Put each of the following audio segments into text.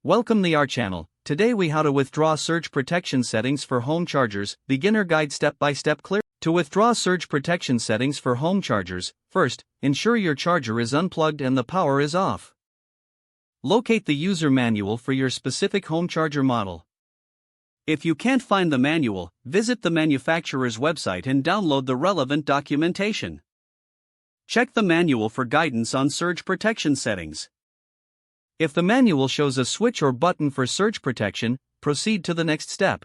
Welcome to our channel. Today we how to withdraw surge protection settings for home chargers, beginner guide step-by-step clear. To withdraw surge protection settings for home chargers, first, ensure your charger is unplugged and the power is off. Locate the user manual for your specific home charger model. If you can't find the manual, visit the manufacturer's website and download the relevant documentation. Check the manual for guidance on surge protection settings. If the manual shows a switch or button for surge protection, proceed to the next step.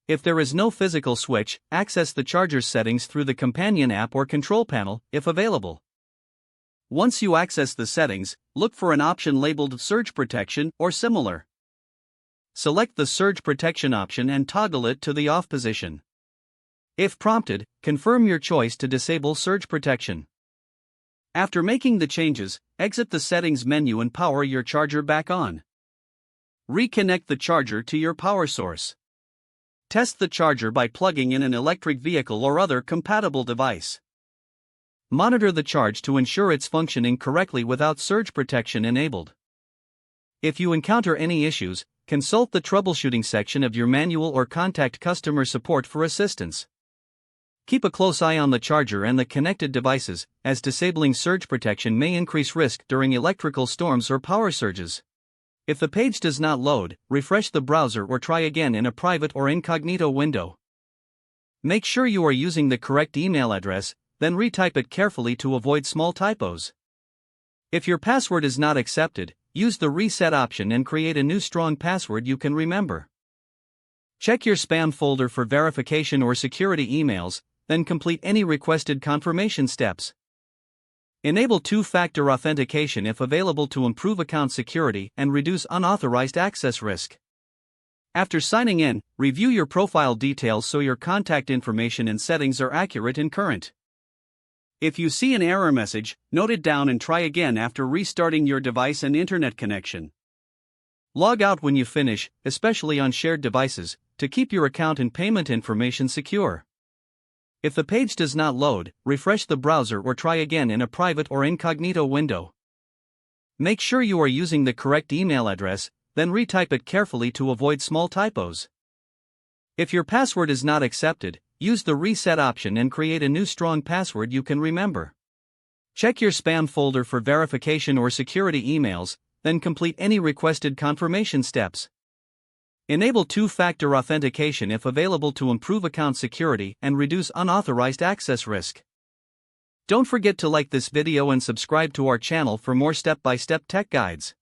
If there is no physical switch, access the charger's settings through the companion app or control panel, if available. Once you access the settings, look for an option labeled Surge Protection or similar. Select the Surge Protection option and toggle it to the off position. If prompted, confirm your choice to disable surge protection. After making the changes, exit the settings menu and power your charger back on. Reconnect the charger to your power source. Test the charger by plugging in an electric vehicle or other compatible device. Monitor the charge to ensure it's functioning correctly without surge protection enabled. If you encounter any issues, consult the troubleshooting section of your manual or contact customer support for assistance. Keep a close eye on the charger and the connected devices, as disabling surge protection may increase risk during electrical storms or power surges. If the page does not load, refresh the browser or try again in a private or incognito window. Make sure you are using the correct email address, then retype it carefully to avoid small typos. If your password is not accepted, use the reset option and create a new strong password you can remember. Check your spam folder for verification or security emails, then complete any requested confirmation steps. Enable two-factor authentication if available to improve account security and reduce unauthorized access risk. After signing in, review your profile details so your contact information and settings are accurate and current. If you see an error message, note it down and try again after restarting your device and internet connection. Log out when you finish, especially on shared devices, to keep your account and payment information secure. If the page does not load, refresh the browser or try again in a private or incognito window. Make sure you are using the correct email address, then retype it carefully to avoid small typos. If your password is not accepted, use the reset option and create a new strong password you can remember. Check your spam folder for verification or security emails, then complete any requested confirmation steps. Enable two-factor authentication if available to improve account security and reduce unauthorized access risk. Don't forget to like this video and subscribe to our channel for more step-by-step tech guides.